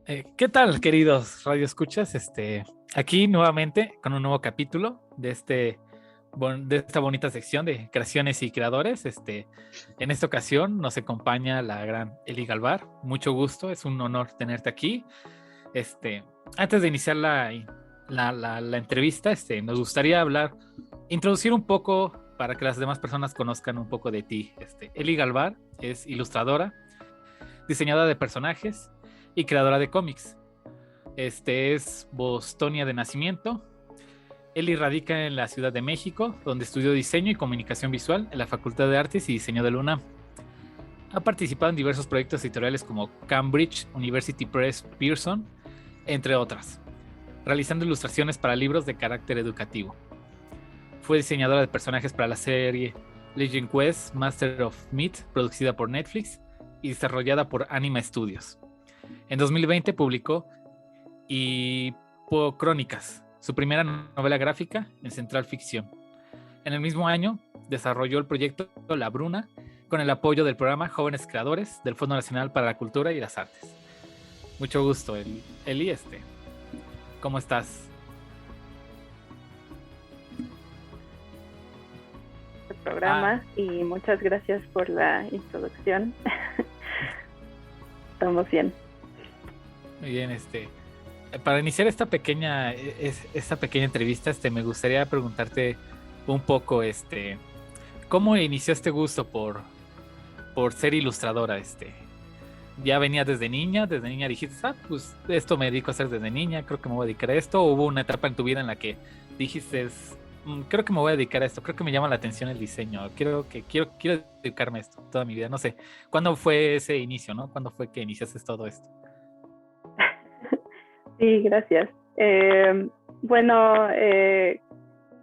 ¿Qué tal, queridos radioescuchas? Aquí nuevamente con un nuevo capítulo de esta bonita sección de creaciones y creadores. En esta ocasión nos acompaña la gran Eli Galvar. Mucho gusto, es un honor tenerte aquí. Este, Antes de iniciar la entrevista, nos gustaría introducir un poco para que las demás personas conozcan un poco de ti. Eli Galvar es ilustradora, diseñadora de personajes y creadora de cómics. Es bostonia de nacimiento. Él radica en la Ciudad de México, donde estudió diseño y comunicación visual en la Facultad de Artes y Diseño de la UNAM. Ha participado en diversos proyectos editoriales como Cambridge University Press Pearson, entre otras, realizando ilustraciones para libros de carácter educativo. Fue diseñadora de personajes para la serie Legion Quest Master of Meat, producida por Netflix y desarrollada por Anima Studios. En 2020 publicó Crónicas, su primera novela gráfica en Central Ficción. En el mismo año desarrolló el proyecto La Bruna con el apoyo del programa Jóvenes Creadores del Fondo Nacional para la Cultura y las Artes. Mucho gusto, Eli. ¿Cómo estás? Programa y muchas gracias por la introducción. Estamos bien. Muy bien, para iniciar esta pequeña entrevista, me gustaría preguntarte un poco, ¿cómo inició este gusto por ser ilustradora? ¿Ya venía desde niña? ¿Desde niña dijiste, pues esto me dedico a hacer desde niña, creo que me voy a dedicar a esto? ¿O hubo una etapa en tu vida en la que dijiste, creo que me voy a dedicar a esto, creo que me llama la atención el diseño, quiero dedicarme a esto toda mi vida? No sé, ¿cuándo fue ese inicio, no? ¿Cuándo fue que iniciaste todo esto? Sí, gracias. Bueno,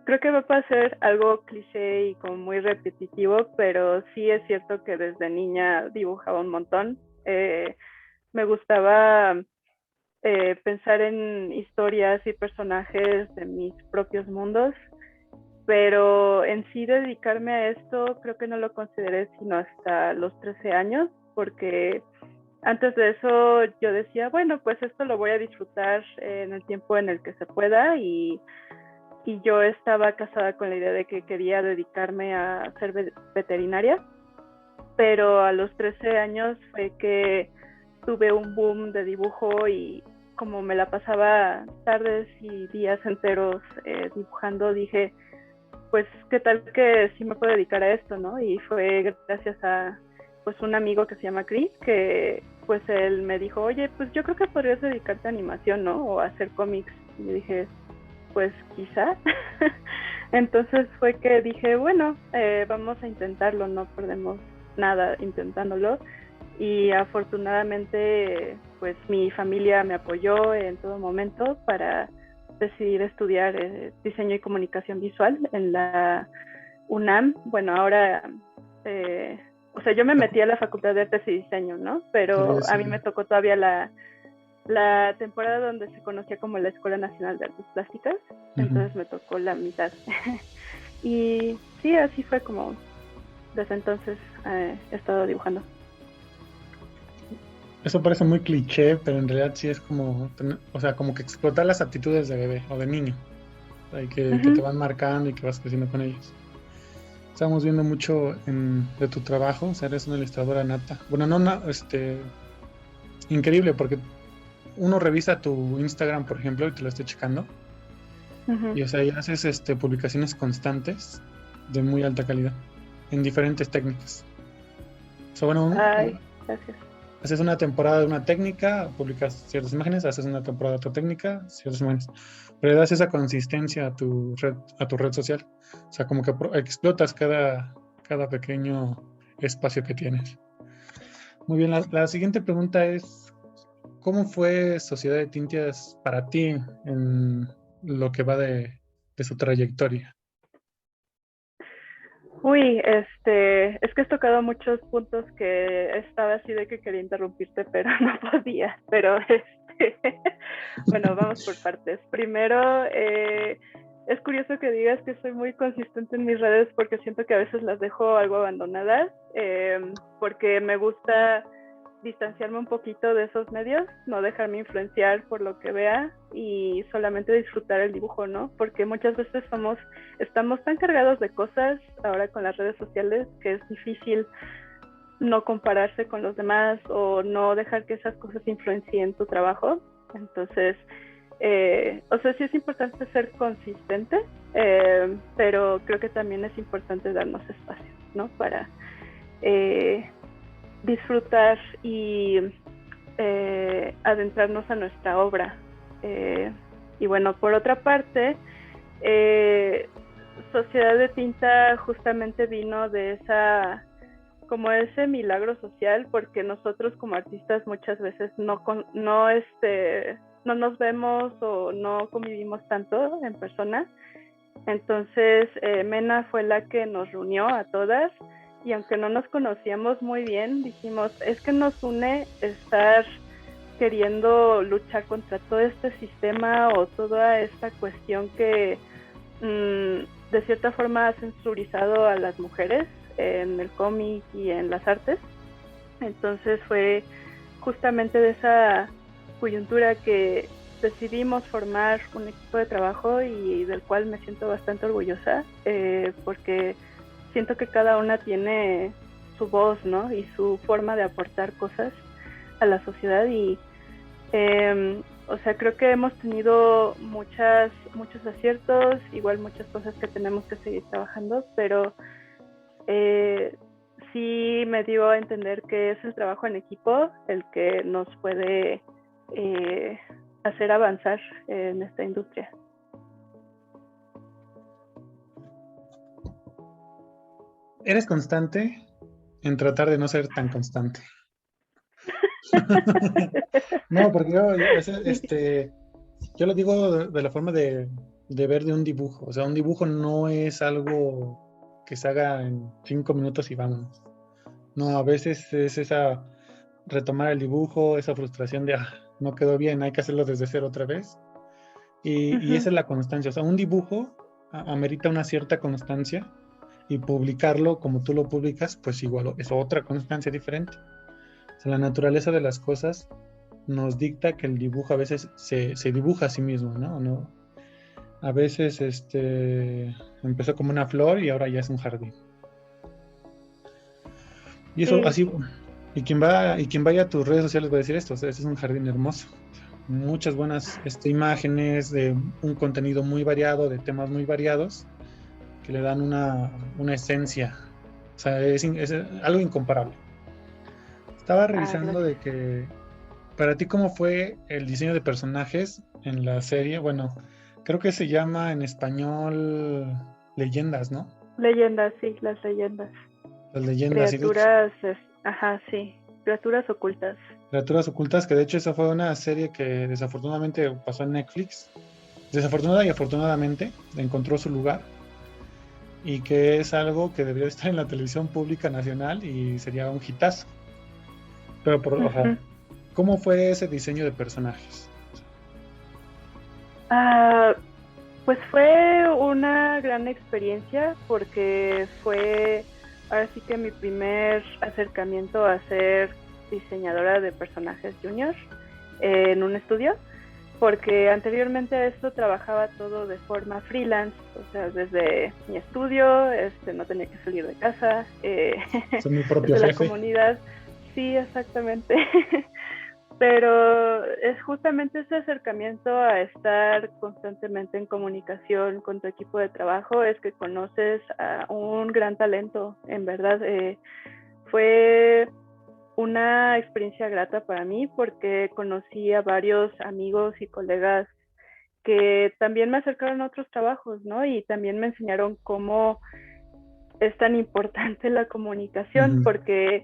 creo que va a parecer algo cliché y como muy repetitivo, pero sí es cierto que desde niña dibujaba un montón. Me gustaba pensar en historias y personajes de mis propios mundos, pero en sí dedicarme a esto creo que no lo consideré sino hasta los 13 años, porque antes de eso yo decía, bueno, pues esto lo voy a disfrutar en el tiempo en el que se pueda, y yo estaba casada con la idea de que quería dedicarme a ser veterinaria, pero a los 13 años fue que tuve un boom de dibujo y como me la pasaba tardes y días enteros dibujando, dije, pues qué tal que sí me puedo dedicar a esto, ¿no? Y fue gracias a pues un amigo que se llama Chris, que pues él me dijo, oye, pues yo creo que podrías dedicarte a animación, ¿no? O a hacer cómics. Y yo dije, pues quizá. Entonces fue que dije, bueno, vamos a intentarlo, no perdemos nada intentándolo. Y afortunadamente, pues mi familia me apoyó en todo momento para decidir estudiar diseño y comunicación visual en la UNAM. Bueno, ahora, o sea, yo me metí a la Facultad de Artes y Diseño, ¿no? Pero a mí me tocó todavía la temporada donde se conocía como la Escuela Nacional de Artes Plásticas, entonces me tocó la mitad. Y sí, así fue como desde entonces he estado dibujando. Eso parece muy cliché, pero en realidad sí es como, o sea, como que explotar las aptitudes de bebé o de niño, y que te van marcando y que vas creciendo con ellos. Estamos viendo mucho de tu trabajo, o sea, eres una ilustradora nata. Bueno, increíble, porque uno revisa tu Instagram, por ejemplo, y te lo estoy checando, y o sea, ya haces publicaciones constantes de muy alta calidad, en diferentes técnicas. O sea, bueno, Ay, gracias. haces una temporada de una técnica, publicas ciertas imágenes, haces una temporada de otra técnica, ciertas imágenes, pero le das esa consistencia a tu red social. O sea, como que explotas cada pequeño espacio que tienes. Muy bien, la siguiente pregunta es, ¿cómo fue Sociedad de Tintias para ti en lo que va de su trayectoria? Uy, es que has tocado muchos puntos que estaba así de que quería interrumpirte, pero no podía. Pero bueno, vamos por partes. Primero, es curioso que digas que soy muy consistente en mis redes porque siento que a veces las dejo algo abandonadas, porque me gusta distanciarme un poquito de esos medios, no dejarme influenciar por lo que vea y solamente disfrutar el dibujo, ¿no? Porque muchas veces estamos tan cargados de cosas ahora con las redes sociales que es difícil no compararse con los demás o no dejar que esas cosas influencien tu trabajo. Entonces, o sea, sí es importante ser consistente, pero creo que también es importante darnos espacio, ¿no? Para disfrutar y adentrarnos a nuestra obra. Y bueno, por otra parte, Sociedad de Tinta justamente vino de ese milagro social, porque nosotros como artistas muchas veces no nos vemos o no convivimos tanto en persona. Entonces Mena fue la que nos reunió a todas, y aunque no nos conocíamos muy bien, dijimos, es que nos une estar queriendo luchar contra todo este sistema o toda esta cuestión que de cierta forma ha censurizado a las mujeres en el cómic y en las artes. Entonces fue justamente de esa coyuntura que decidimos formar un equipo de trabajo y del cual me siento bastante orgullosa, porque siento que cada una tiene su voz, ¿no? Y su forma de aportar cosas a la sociedad y o sea, creo que hemos tenido muchos aciertos, igual muchas cosas que tenemos que seguir trabajando, pero sí me dio a entender que es el trabajo en equipo el que nos puede hacer avanzar en esta industria. ¿Eres constante en tratar de no ser tan constante? No, porque yo lo digo de la forma de ver de un dibujo. O sea, un dibujo no es algo que se haga en 5 minutos y vámonos. No, a veces es retomar el dibujo, esa frustración de no quedó bien, hay que hacerlo desde cero otra vez. Y esa es la constancia. O sea, un dibujo amerita una cierta constancia, y publicarlo como tú lo publicas, pues igual es otra constancia diferente. O sea, la naturaleza de las cosas nos dicta que el dibujo a veces se dibuja a sí mismo, ¿no? A veces empezó como una flor y ahora ya es un jardín. Y eso así, y quien vaya a tus redes sociales va a decir esto, o sea, ese es un jardín hermoso. Muchas buenas imágenes de un contenido muy variado, de temas muy variados, que le dan una esencia. O sea, es algo incomparable. Estaba revisando de que para ti, ¿cómo fue el diseño de personajes en la serie? Bueno, creo que se llama en español Leyendas, ¿no? Leyendas, sí, las leyendas. Las leyendas. Criaturas, sí, criaturas ocultas. Criaturas ocultas, que de hecho esa fue una serie que desafortunadamente pasó en Netflix. Desafortunada y afortunadamente encontró su lugar, y que es algo que debería estar en la televisión pública nacional y sería un hitazo. Pero ¿cómo fue ese diseño de personajes? Pues fue una gran experiencia, porque fue ahora sí que mi primer acercamiento a ser diseñadora de personajes junior en un estudio, porque anteriormente a esto trabajaba todo de forma freelance, o sea, desde mi estudio, no tenía que salir de casa, Soy mi propio desde jefe. La comunidad, sí, exactamente. Pero es justamente ese acercamiento a estar constantemente en comunicación con tu equipo de trabajo, es que conoces a un gran talento, en verdad. Fue una experiencia grata para mí, porque conocí a varios amigos y colegas que también me acercaron a otros trabajos, ¿no? Y también me enseñaron cómo es tan importante la comunicación, porque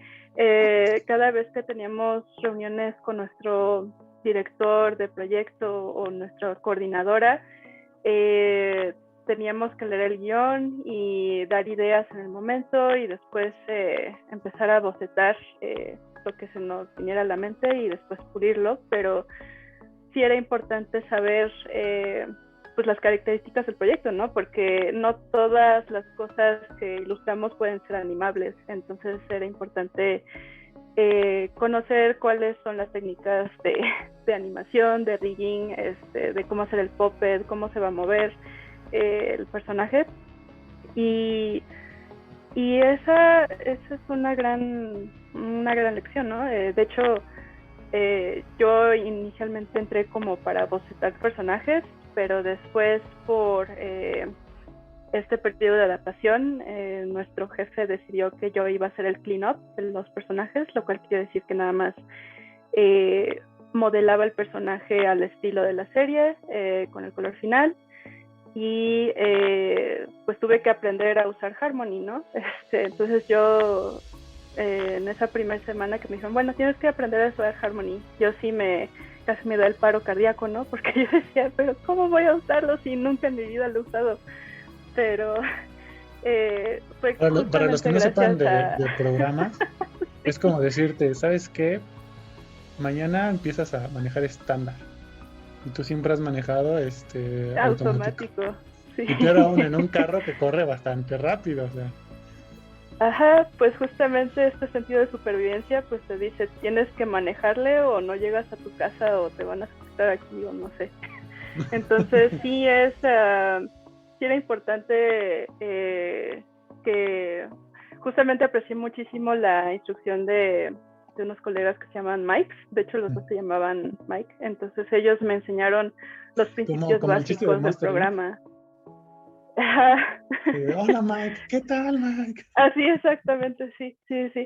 cada vez que teníamos reuniones con nuestro director de proyecto o nuestra coordinadora, teníamos que leer el guión y dar ideas en el momento, y después empezar a bocetar lo que se nos viniera a la mente y después pulirlo, pero sí era importante saber pues las características del proyecto, ¿no? Porque no todas las cosas que ilustramos pueden ser animables, entonces era importante conocer cuáles son las técnicas de animación, de rigging, de cómo hacer el puppet, cómo se va a mover el personaje. Y esa es una gran lección, ¿no? De hecho, yo inicialmente entré como para bocetar personajes, pero después por este periodo de adaptación, nuestro jefe decidió que yo iba a hacer el clean-up de los personajes, lo cual quiere decir que nada más modelaba el personaje al estilo de la serie, con el color final, y pues tuve que aprender a usar Harmony, ¿no? Entonces yo, en esa primera semana que me dijeron, bueno, tienes que aprender a usar Harmony, yo sí casi me da el paro cardíaco, ¿no? Porque yo decía, pero ¿cómo voy a usarlo si nunca en mi vida lo he usado? Pero fue para los que no sepan de programas, sí. Es como decirte, ¿sabes qué? Mañana empiezas a manejar estándar y tú siempre has manejado automático. Sí. Y peor aún en un carro que corre bastante rápido, o sea. Ajá, pues justamente este sentido de supervivencia pues te dice, tienes que manejarle o no llegas a tu casa o te van a secuestrar aquí o no sé. Entonces sí era importante que justamente aprecié muchísimo la instrucción de unos colegas que se llaman Mike, de hecho los dos se llamaban Mike, entonces ellos me enseñaron los principios como básicos del programa. Hola Mike, ¿qué tal Mike? Así exactamente, sí,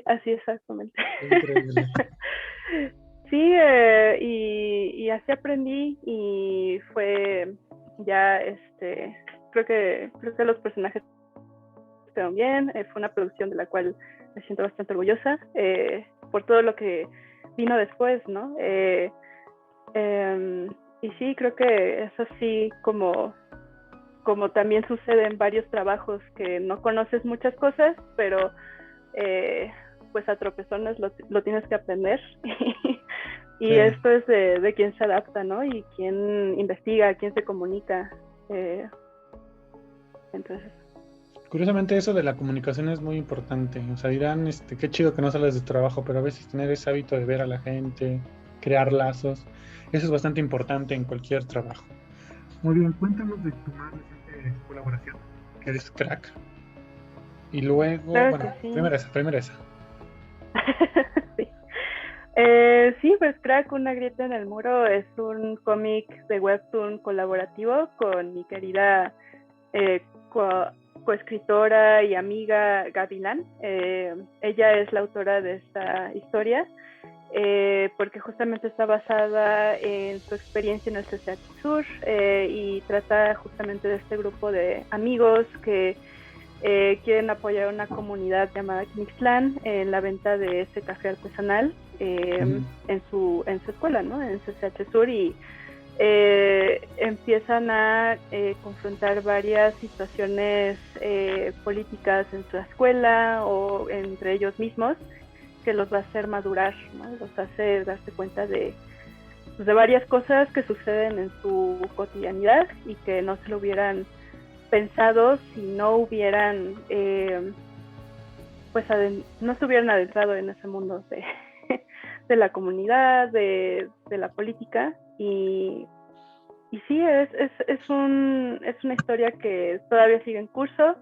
así exactamente. Increíble. Sí, y así aprendí y fue ya creo que los personajes quedaron bien, fue una producción de la cual me siento bastante orgullosa por todo lo que vino después, ¿no? Y sí, creo que es así como también sucede en varios trabajos, que no conoces muchas cosas, pero pues a tropezones lo tienes que aprender. Y sí. Esto es de quien se adapta, ¿no? Y quien investiga, quien se comunica. Entonces. Curiosamente eso de la comunicación es muy importante. O sea, dirán, qué chido que no sales de trabajo, pero a veces tener ese hábito de ver a la gente, crear lazos, eso es bastante importante en cualquier trabajo. Muy bien, cuéntanos de tu más reciente colaboración, que eres Crack. Y luego, claro, bueno, sí. primera esa. Sí. Sí, pues Crack, una grieta en el muro, es un cómic de webtoon colaborativo con mi querida coescritora y amiga Gavilán. Ella es la autora de esta historia, porque justamente está basada en su experiencia en el CCH Sur y trata justamente de este grupo de amigos que quieren apoyar a una comunidad llamada Kmixtlán en la venta de ese café artesanal en su escuela, ¿no? En CCH Sur, y empiezan a confrontar varias situaciones políticas en su escuela o entre ellos mismos, que los va a hacer madurar, ¿no? Los hace darse cuenta de varias cosas que suceden en su cotidianidad y que no se lo hubieran pensado si no hubieran no se hubieran adentrado en ese mundo de la comunidad, de la política. Y sí, es una historia que todavía sigue en curso,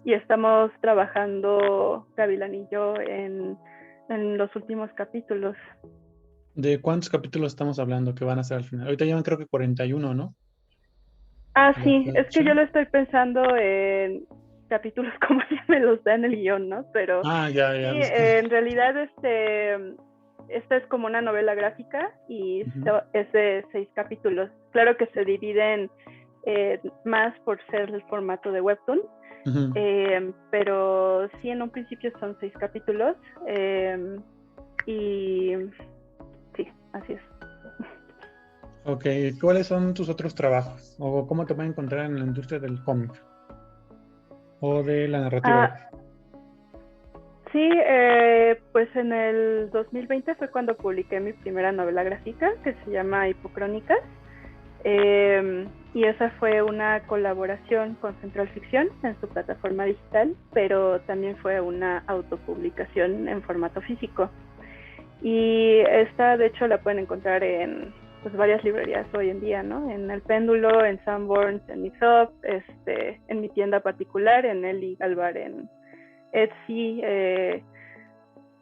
y estamos trabajando, Gavilán y yo, en los últimos capítulos. ¿De cuántos capítulos estamos hablando que van a ser al final? Ahorita llevan creo que 41, ¿no? Sí, es que yo lo estoy pensando en capítulos como ya me los dan el guión, ¿no? Pero ya. Sí, en realidad esta es como una novela gráfica y es de 6 capítulos. Claro que se dividen más por ser el formato de webtoon, pero sí, en un principio son 6 capítulos, y sí, así es. Ok, ¿cuáles son tus otros trabajos? ¿O cómo te pueden encontrar en la industria del cómic? ¿O de la narrativa? Sí, pues en el 2020 fue cuando publiqué mi primera novela gráfica, que se llama Hipocrónicas. Y esa fue una colaboración con Central Ficción en su plataforma digital, pero también fue una autopublicación en formato físico. Y esta, de hecho, la pueden encontrar en pues, varias librerías hoy en día, ¿no? En El Péndulo, en Sanborns, en Mixup, en mi tienda particular, en Eli Galvar, en Etsy.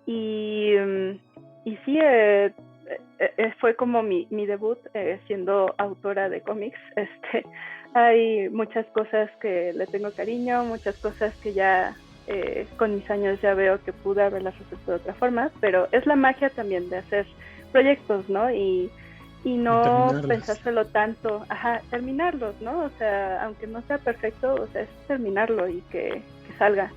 Y sí, fue como mi debut siendo autora de cómics. Hay muchas cosas que le tengo cariño, muchas cosas que ya con mis años ya veo que pude haberlas resuelto de otra forma, pero es la magia también de hacer proyectos, ¿no? Y no pensárselo tanto, terminarlos, ¿no? O sea, aunque no sea perfecto, o sea, es terminarlo y que salga.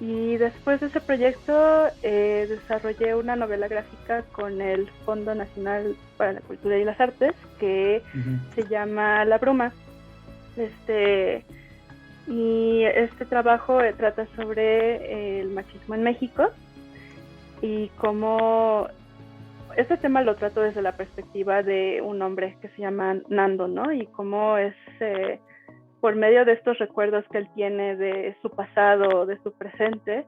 Y después de ese proyecto desarrollé una novela gráfica con el Fondo Nacional para la Cultura y las Artes que se llama La Bruma. Y este trabajo trata sobre el machismo en México y cómo este tema lo trato desde la perspectiva de un hombre que se llama Nando, ¿no? Y cómo es por medio de estos recuerdos que él tiene de su pasado, de su presente,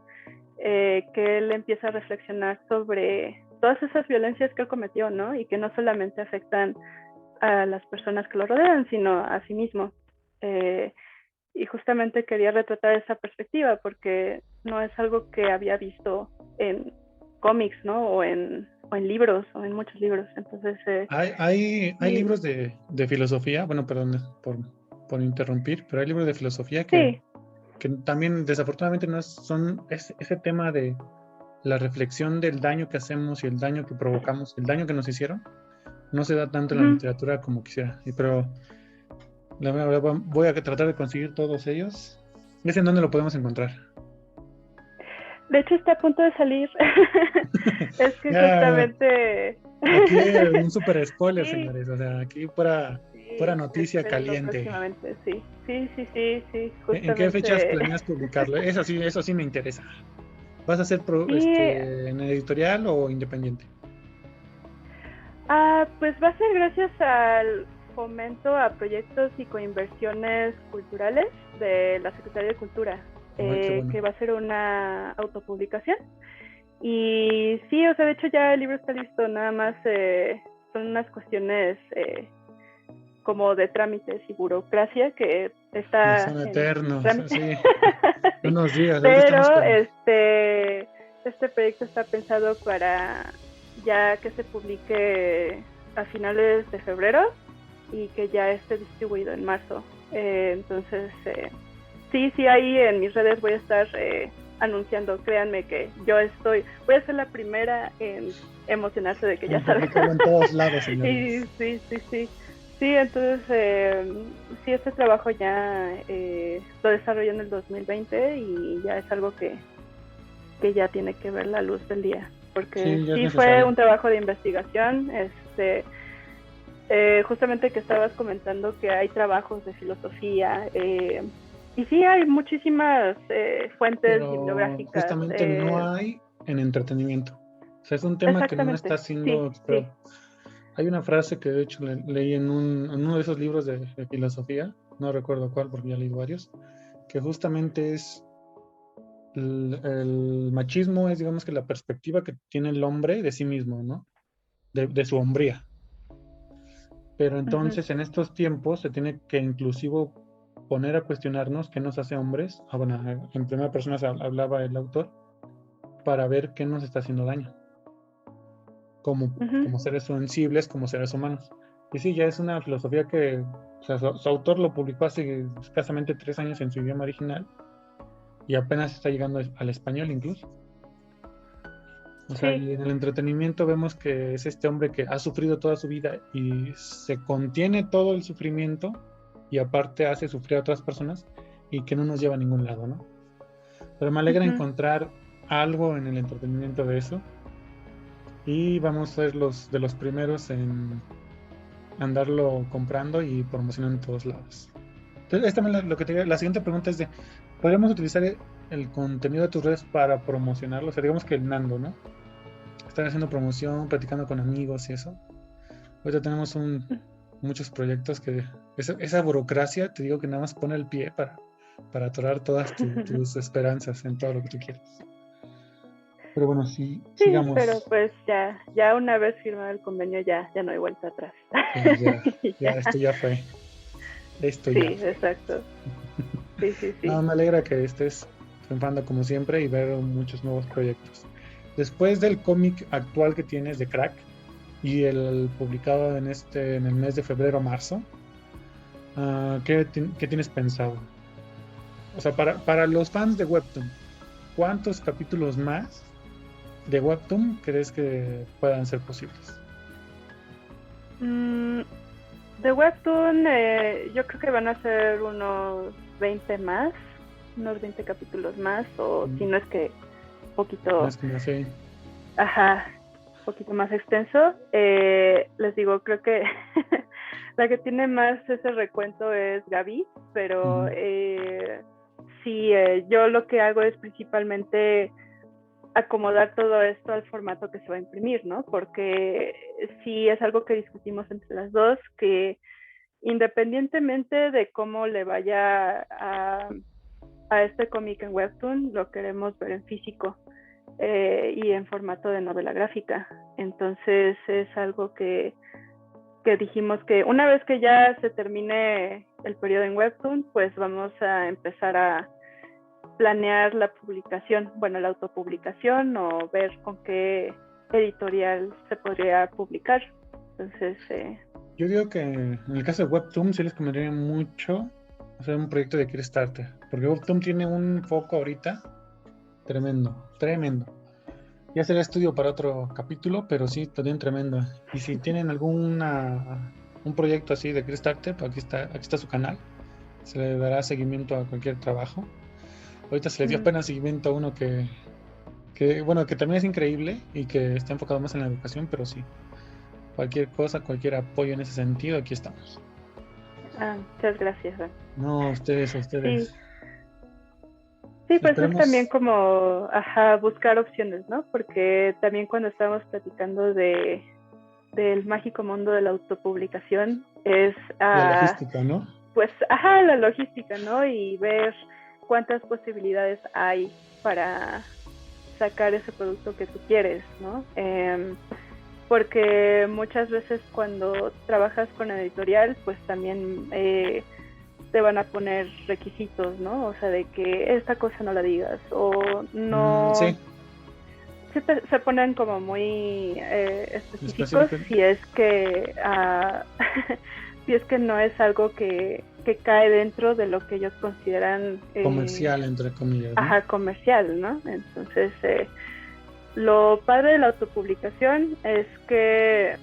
que él empieza a reflexionar sobre todas esas violencias que él cometió, ¿no? Y que no solamente afectan a las personas que lo rodean, sino a sí mismo. Y justamente quería retratar esa perspectiva porque no es algo que había visto en cómics, ¿no? O en libros, o en muchos libros. Entonces, hay libros de filosofía, bueno, perdón por interrumpir, pero hay libros de filosofía que también desafortunadamente no son ese tema de la reflexión del daño que hacemos y el daño que provocamos, el daño que nos hicieron, no se da tanto en la literatura como quisiera. Pero la verdad voy a tratar de conseguir todos ellos. ¿Es en dónde lo podemos encontrar? De hecho está a punto de salir. Es que justamente... Aquí un super spoiler, señores. O sea, aquí pura noticia caliente. Sí. ¿En qué fechas planeas publicarlo? Eso sí me interesa. ¿Vas a ser en editorial o independiente? Pues va a ser gracias al fomento a proyectos y coinversiones culturales de la Secretaría de Cultura, que va a ser una autopublicación. Y sí, o sea, de hecho ya el libro está listo, nada más son unas cuestiones como de trámites y burocracia que está son eternos, sí. Unos días. Pero este proyecto está pensado para ya que se publique a finales de febrero y que ya esté distribuido en marzo. Entonces, sí, ahí en mis redes voy a estar anunciando, créanme que voy a ser la primera en emocionarse de que ya salga. En todos lados, señores. Sí, entonces, sí, este trabajo ya lo desarrollé en el 2020 y ya es algo que ya tiene que ver la luz del día, porque sí fue un trabajo de investigación, justamente que estabas comentando que hay trabajos de filosofía, y sí hay muchísimas fuentes bibliográficas. Justamente no hay en entretenimiento. O sea, es un tema que no está siendo explorado. Sí. Hay una frase que de hecho leí en uno de esos libros de filosofía, no recuerdo cuál porque ya leí varios, que justamente es el machismo es, digamos, que la perspectiva que tiene el hombre de sí mismo, ¿no? De su hombría. Pero entonces en estos tiempos se tiene que inclusive poner a cuestionarnos qué nos hace hombres. Bueno, en primera persona hablaba el autor, para ver qué nos está haciendo daño. Como seres sensibles, como seres humanos. Y sí, ya es una filosofía que, o sea, su autor lo publicó hace escasamente 3 años en su idioma original y apenas está llegando al español incluso. O sea, y en el entretenimiento vemos que es este hombre que ha sufrido toda su vida y se contiene todo el sufrimiento y aparte hace sufrir a otras personas y que no nos lleva a ningún lado, ¿no? Pero me alegra encontrar algo en el entretenimiento de eso. Y vamos a ser de los primeros en andarlo comprando y promocionando en todos lados. Entonces, la siguiente pregunta es ¿podríamos utilizar el contenido de tus redes para promocionarlo? O sea, digamos que el Nando, ¿no? Estar haciendo promoción, platicando con amigos y eso. Ahorita tenemos muchos proyectos que esa burocracia, te digo que nada más pone el pie para atorar todas tus esperanzas en todo lo que tú quieras. Pero bueno, sí, Sí, pero sigamos. pues ya una vez firmado el convenio ya no hay vuelta atrás. Sí, Ya. esto ya fue. Esto Sí, ya fue. exacto. Sí, sí, sí. No, me alegra que estés triunfando como siempre y ver muchos nuevos proyectos. Después del cómic actual que tienes de Crack y el publicado en el mes de febrero-marzo, ¿qué tienes pensado? O sea, para los fans de Webtoon, ¿cuántos capítulos más de Webtoon crees que puedan ser posibles? De Webtoon, yo creo que van a ser unos 20 más, unos 20 capítulos más, o si no es que un poquito, Más que más, sí. ajá, un poquito más extenso. Les digo, creo que la que tiene más ese recuento es Gaby, pero sí, yo lo que hago es principalmente acomodar todo esto al formato que se va a imprimir, ¿no? Porque sí es algo que discutimos entre las dos, que independientemente de cómo le vaya a este cómic en Webtoon, lo queremos ver en físico y en formato de novela gráfica. Entonces es algo que dijimos que una vez que ya se termine el periodo en Webtoon, pues vamos a empezar a planear la publicación, bueno, la autopublicación o ver con qué editorial se podría publicar. Entonces, Yo digo que en el caso de Webtoon sí les convendría mucho hacer un proyecto de Kickstarter, porque Webtoon tiene un foco ahorita tremendo, tremendo. Ya será estudio para otro capítulo, pero sí, también tremendo. Y si tienen un proyecto así de Kickstarter, pues aquí está su canal. Se le dará seguimiento a cualquier trabajo. Ahorita se le dio apenas seguimiento a uno bueno, que también es increíble y que está enfocado más en la educación, pero sí, cualquier cosa, cualquier apoyo en ese sentido, aquí estamos. muchas gracias, Dan. No, a Sí, ustedes. sí, pues es también Esperemos como, buscar opciones, ¿no? Porque también cuando estábamos platicando del mágico mundo de la autopublicación es, la logística, ¿no? pues, la logística, ¿no? Y ver cuántas posibilidades hay para sacar ese producto que tú quieres, ¿no? Porque muchas veces cuando trabajas con editorial, pues también te van a poner requisitos, ¿no? O sea, de que esta cosa no la digas o no. Sí, Se ponen como muy específicos específico, si es que si es que no es algo que cae dentro de lo que ellos consideran comercial, entre comillas, ¿no? comercial, ¿no? Entonces, lo padre de la autopublicación es que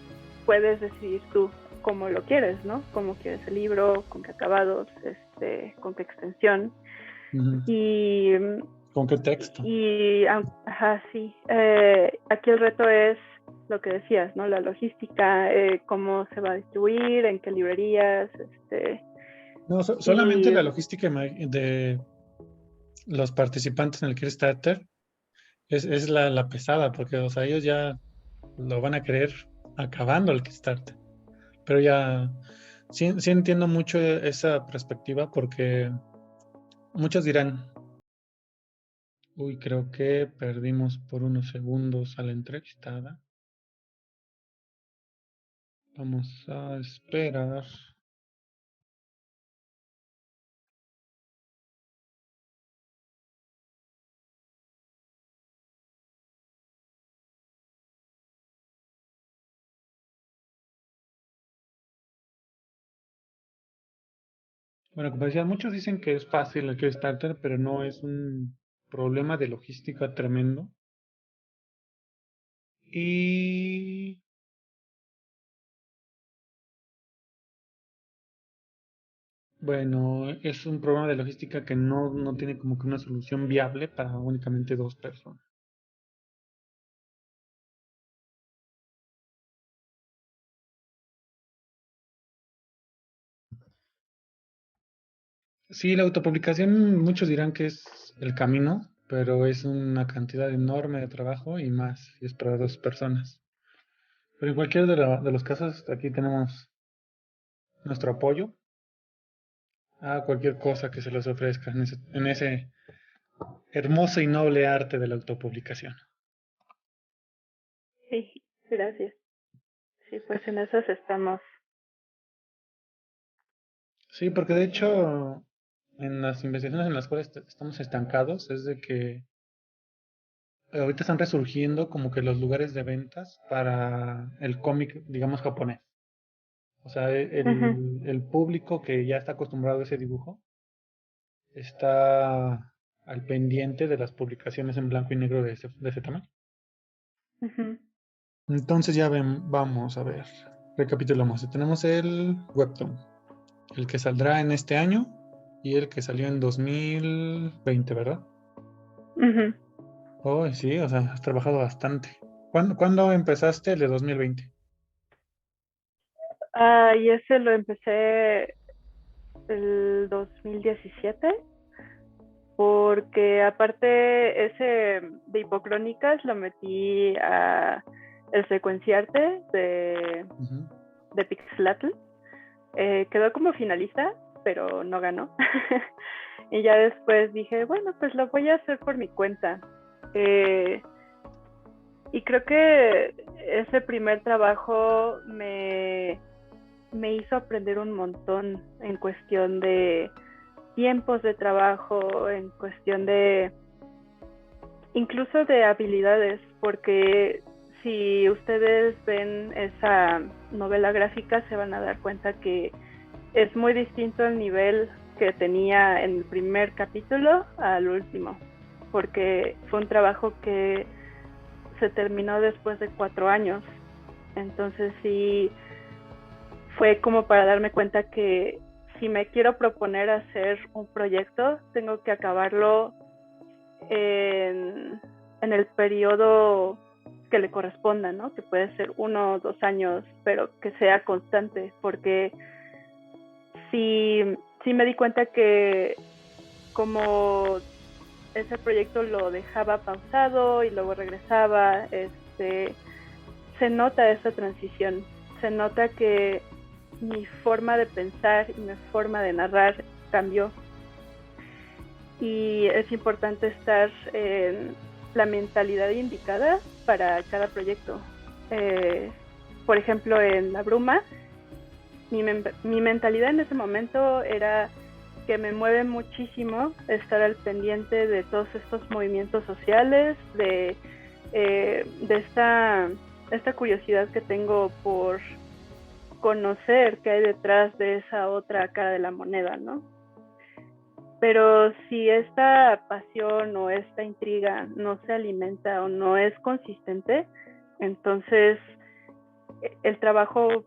puedes decidir tú cómo lo quieres, ¿no? Cómo quieres el libro, con qué acabados, con qué extensión. Ujú. Y, ¿Con qué texto? sí. Aquí el reto es lo que decías, ¿no? La logística, cómo se va a distribuir, en qué librerías, No, solamente la logística de los participantes en el Kickstarter es la pesada, porque o sea, ellos ya lo van a querer acabando el Kickstarter. Pero ya sí entiendo mucho esa perspectiva porque muchos dirán, uy, creo que perdimos por unos segundos a la entrevistada. Vamos a esperar. Bueno, como decía, muchos dicen que es fácil el Kickstarter, pero no es un problema de logística tremendo. Y bueno, es un problema de logística que no tiene como que una solución viable para únicamente dos personas. Sí, la autopublicación, muchos dirán que es el camino, pero es una cantidad enorme de trabajo y más, si es para dos personas. Pero en cualquiera de los casos, aquí tenemos nuestro apoyo a cualquier cosa que se les ofrezca en ese hermoso y noble arte de la autopublicación. Sí, gracias. Sí, pues en esas estamos. Sí, porque de hecho, en las investigaciones en las cuales estamos estancados, es de que ahorita están resurgiendo como que los lugares de ventas para el cómic, digamos, japonés. O sea, Ujú, el público que ya está acostumbrado a ese dibujo está al pendiente de las publicaciones en blanco y negro de ese tamaño. ujú. Entonces ya vamos a ver, recapitulamos. Tenemos el webtoon, el que saldrá en este año y el que salió en 2020, ¿verdad? Ujú. Oh, sí, o sea, has trabajado bastante. ¿Cuándo empezaste el de 2020? Y ese lo empecé el 2017, porque aparte ese de Hipocrónicas lo metí a el secuenciarte Ujú. de Pixelatl. Quedó como finalista, pero no ganó. Y ya después dije, bueno, pues lo voy a hacer por mi cuenta. Eh, y creo que ese primer trabajo me hizo aprender un montón en cuestión de tiempos de trabajo, en cuestión de incluso de habilidades, porque si ustedes ven esa novela gráfica se van a dar cuenta que es muy distinto el nivel que tenía en el primer capítulo al último, porque fue un trabajo que se terminó después de 4 años. Entonces sí fue como para darme cuenta que si me quiero proponer hacer un proyecto, tengo que acabarlo en el periodo que le corresponda, ¿no? Que puede ser 1 o 2 años, pero que sea constante, porque sí me di cuenta que como ese proyecto lo dejaba pausado y luego regresaba, se nota esa transición, se nota que mi forma de pensar y mi forma de narrar cambió. Y es importante estar en la mentalidad indicada para cada proyecto. Por ejemplo, en La Bruma, mi mentalidad en ese momento era que me mueve muchísimo estar al pendiente de todos estos movimientos sociales, de esta curiosidad que tengo por conocer qué hay detrás de esa otra cara de la moneda, ¿no? Pero si esta pasión o esta intriga no se alimenta o no es consistente, entonces el trabajo se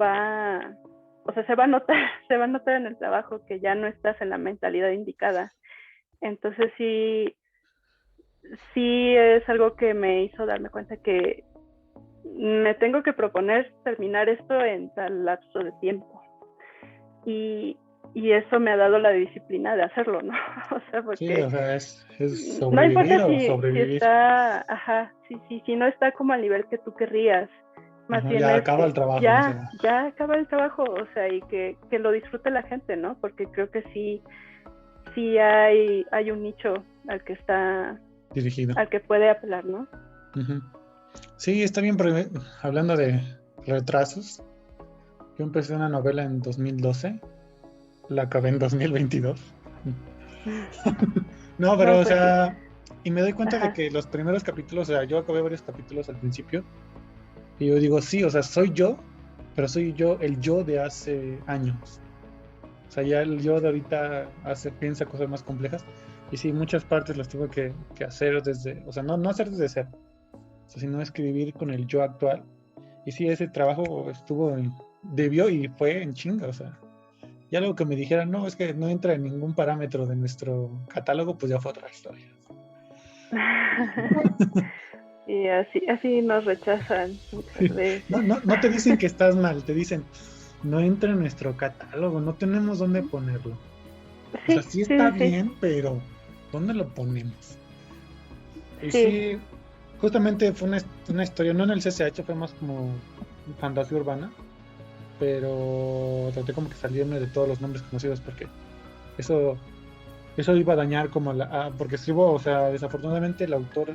va a notar, se va a notar en el trabajo que ya no estás en la mentalidad indicada. Entonces sí es algo que me hizo darme cuenta que me tengo que proponer terminar esto en tal lapso de tiempo. Y eso me ha dado la disciplina de hacerlo, ¿no? O sea, porque Sí, o sea, es no sobrevivir importa o si sobrevivir. está, si no está como al nivel que tú querrías, más Ajá, bien ya es acaba el que trabajo, o ya sea, acaba el trabajo, o sea, y que lo disfrute la gente, ¿no? Porque creo que sí hay un nicho dirigido. al que puede apelar, ¿no? Ujú. Sí, está bien, pero hablando de retrasos, yo empecé una novela en 2012, la acabé en 2022. No, pero, No, o pues sí, sea, y me doy cuenta de ajá, que los primeros capítulos, o sea, yo acabé varios capítulos al principio, y yo digo, sí, o sea, soy yo, pero soy yo, el yo de hace años. O sea, ya el yo de ahorita piensa cosas más complejas, y sí, muchas partes las tuve que hacer desde, o sea, no hacer desde cero, o sea, sino escribir con el yo actual. Y sí, ese trabajo debió y fue en chinga, o sea. Y algo que me dijeran, no, es que no entra en ningún parámetro de nuestro catálogo, pues ya fue otra historia. y así nos rechazan muchas veces. No te dicen que estás mal, te dicen, no entra en nuestro catálogo, no tenemos dónde ponerlo. O sea, Sí, sí está sí, sí, bien, pero ¿dónde lo ponemos? Y sí, sí, justamente fue una historia, no en el CCH, fue más como fantasía urbana, pero traté como que salirme de todos los nombres conocidos porque eso iba a dañar como porque escribo, o sea, desafortunadamente el autor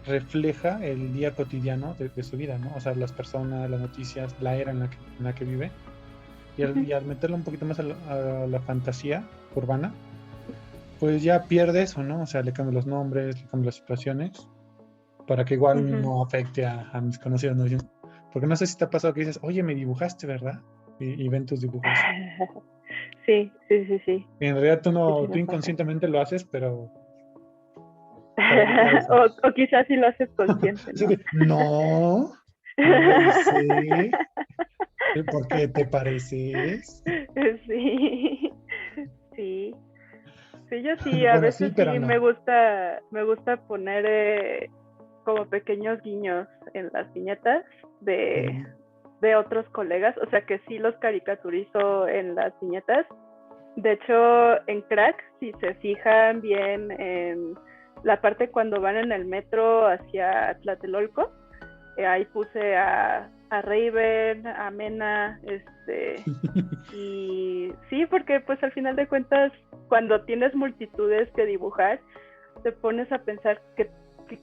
refleja el día cotidiano de su vida, ¿no? O sea, las personas, las noticias, la era en la que vive. Y al meterlo un poquito más a la fantasía urbana, pues ya pierde eso, ¿no? O sea, le cambio los nombres, le cambio las situaciones, para que igual no afecte a mis conocidos, ¿no? Porque no sé si te ha pasado que dices, oye, me dibujaste, ¿verdad? Y ven tus dibujos. Sí. Y en realidad tú inconscientemente lo haces, pero... o quizás sí lo haces consciente, ¿no? No lo hice. ¿Por qué te pareces? Sí. Sí, yo sí, a veces sí no. me gusta poner como pequeños guiños en las viñetas de otros colegas, o sea que sí los caricaturizo en las viñetas. De hecho, en Crack, si se fijan bien en la parte cuando van en el metro hacia Tlatelolco, ahí puse a Raven, a Mena, y sí, porque pues al final de cuentas, cuando tienes multitudes que dibujar, te pones a pensar que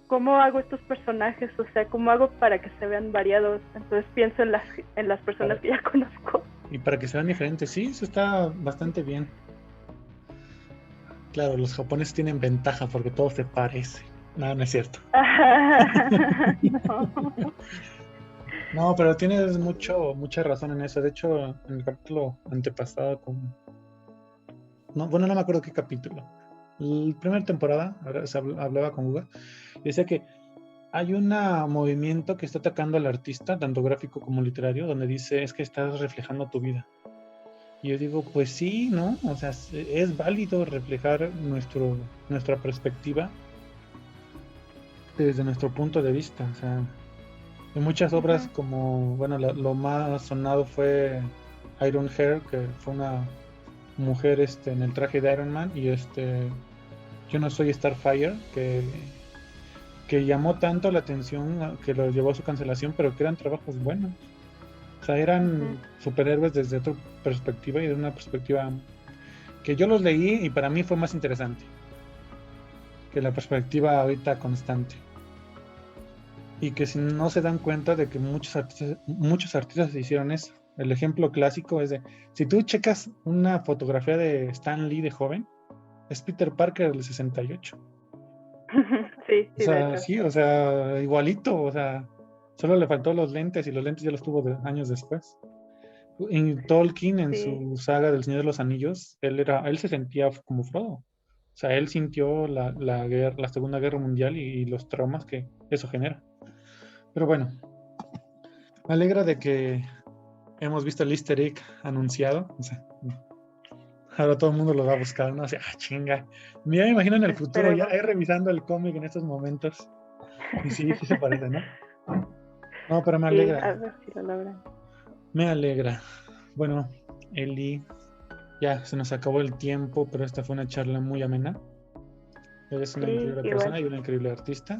cómo hago estos personajes, o sea, cómo hago para que se vean variados. Entonces pienso en las personas que ya conozco. Y para que se vean diferentes, sí, eso está bastante bien. Claro, los japoneses tienen ventaja porque todo se parece. No, no es cierto. No, pero tienes mucha razón en eso. De hecho, en el capítulo antepasado no me acuerdo qué capítulo. La primera temporada, se hablaba con Guga, y decía que hay un movimiento que está atacando al artista, tanto gráfico como literario, donde dice, es que estás reflejando tu vida. Y yo digo, pues sí, ¿no? O sea, es válido reflejar nuestra perspectiva desde nuestro punto de vista. O sea, en muchas obras como, bueno, lo más sonado fue Iron Hair, que fue una mujer en el traje de Iron Man, y Yo no soy Starfire, que llamó tanto la atención que lo llevó a su cancelación, pero que eran trabajos buenos. O sea, eran superhéroes desde otra perspectiva y de una perspectiva que yo los leí y para mí fue más interesante que la perspectiva ahorita constante. Y que si no se dan cuenta de que muchos artistas hicieron eso. El ejemplo clásico es si tú checas una fotografía de Stan Lee de joven, es Peter Parker del 68. Sí, o sea, sí, o sea, igualito, o sea, solo le faltó los lentes y los lentes ya los tuvo años después. En Tolkien, en su saga del Señor de los Anillos, él se sentía como Frodo. O sea, él sintió la Segunda Guerra Mundial y los traumas que eso genera. Pero bueno, me alegra de que hemos visto el Easter egg anunciado. O sea, ahora todo el mundo lo va a buscar, ¿no? O sea, chinga. Ya me imagino en el futuro, ya revisando el cómic en estos momentos. Y sí se parece, ¿no? No, pero me alegra. Sí, a ver si lo logran. Me alegra. Bueno, Eli, ya se nos acabó el tiempo, pero esta fue una charla muy amena. Eres una increíble persona y una increíble artista.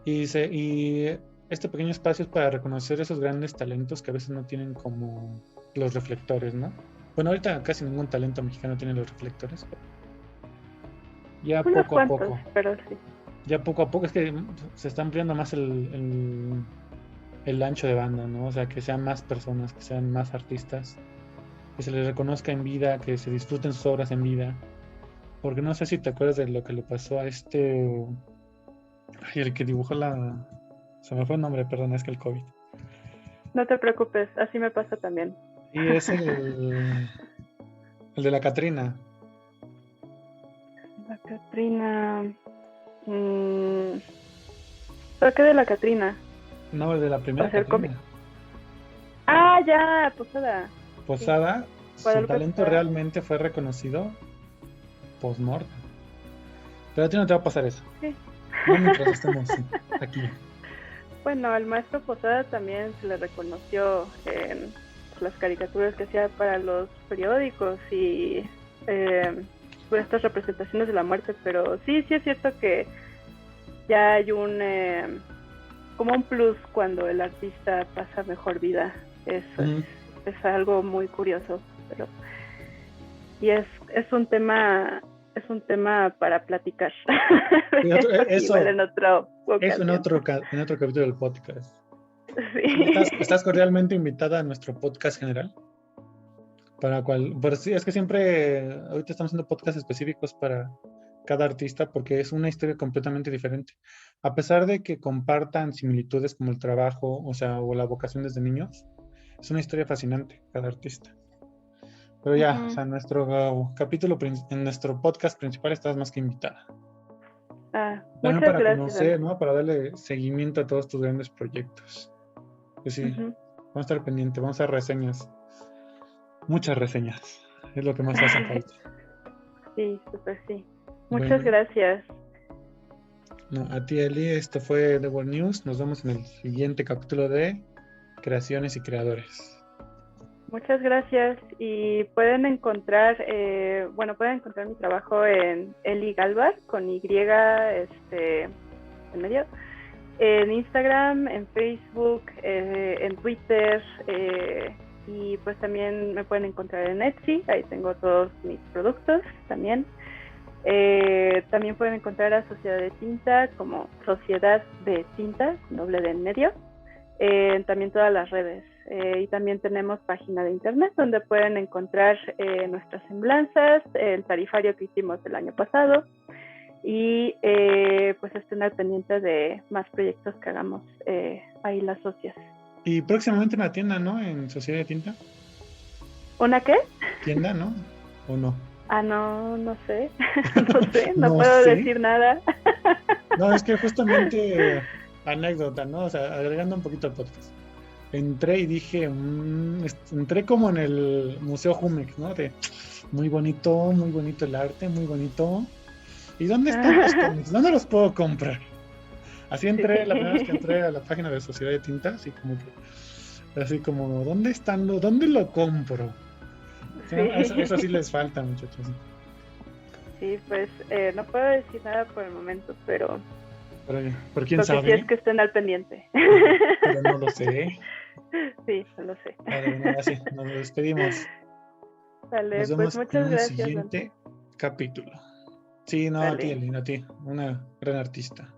Y este pequeño espacio es para reconocer esos grandes talentos que a veces no tienen como los reflectores, ¿no? Bueno, ahorita casi ningún talento mexicano tiene los reflectores. Ya poco a poco. Pero sí. Ya poco a poco es que se está ampliando más el ancho de banda, ¿no? O sea, que sean más personas, que sean más artistas, que se les reconozca en vida, que se disfruten sus obras en vida. Porque no sé si te acuerdas de lo que le pasó a el que dibujó se me fue el nombre, perdón, es que el COVID. No te preocupes, así me pasa también. Y es el de la Catrina. La Catrina... ¿Por qué de la Catrina? No, el de la primera Catrina. Ah, ya, Posada. Sí. Su talento realmente fue reconocido post-mortem. Pero a ti no te va a pasar eso. Sí. No mientras estemos aquí. Bueno, al maestro Posada también se le reconoció en las caricaturas que hacía para los periódicos y por estas representaciones de la muerte, pero sí es cierto que ya hay como un plus cuando el artista pasa mejor vida. Eso es algo muy curioso, pero y es un tema para platicar. Eso Igual en otro eso en ocasión. en otro capítulo del podcast. Sí. Estás cordialmente invitada a nuestro podcast general. Pero sí, es que siempre ahorita estamos haciendo podcasts específicos para cada artista porque es una historia completamente diferente. A pesar de que compartan similitudes como el trabajo, o sea, o la vocación desde niños, es una historia fascinante cada artista. Pero ya, o sea, en nuestro podcast principal estás más que invitada. También Muchas para gracias. conocer, ¿no? Para darle seguimiento a todos tus grandes proyectos. Pues sí, vamos a estar pendientes, vamos a hacer reseñas. Muchas reseñas. Es lo que más hace falta. Sí, súper sí. Muchas gracias. No, a ti, Eli, esto fue The World News. Nos vemos en el siguiente capítulo de Creaciones y Creadores. Muchas gracias. Y pueden encontrar, mi trabajo en Eli Galvar, con Y en medio, en Instagram, en Facebook, en Twitter, y pues también me pueden encontrar en Etsy. Ahí tengo todos mis productos también. También pueden encontrar a Sociedad de Tinta como Sociedad de Tinta, doble de en medio, también todas las redes. Y también tenemos página de internet donde pueden encontrar nuestras semblanzas, el tarifario que hicimos el año pasado, y pues estén al pendiente de más proyectos que hagamos ahí las socias. Y próximamente una tienda, ¿no? En Sociedad de Tinta. ¿Una qué? ¿Tienda, no? ¿O no? No sé. No puedo decir nada. No, es que justamente anécdota, ¿no? O sea, agregando un poquito al podcast. Entré y dije, entré como en el Museo Jumex, ¿no? De muy bonito el arte, muy bonito. ¿Y dónde están los cómics? ¿Dónde los puedo comprar? Así entré, la primera vez que entré a la página de Sociedad de Tinta, así como, ¿dónde lo compro? Sí. Eso sí les falta, muchachos. Sí, pues no puedo decir nada por el momento, pero quién sabe. Sí es que estén al pendiente. Pero no lo sé. Sí, no lo sé. Vale, bueno, así nos despedimos. Vale, Nos vemos pues muchas en gracias. el siguiente capítulo. Sí, no, vale. A ti, una gran artista.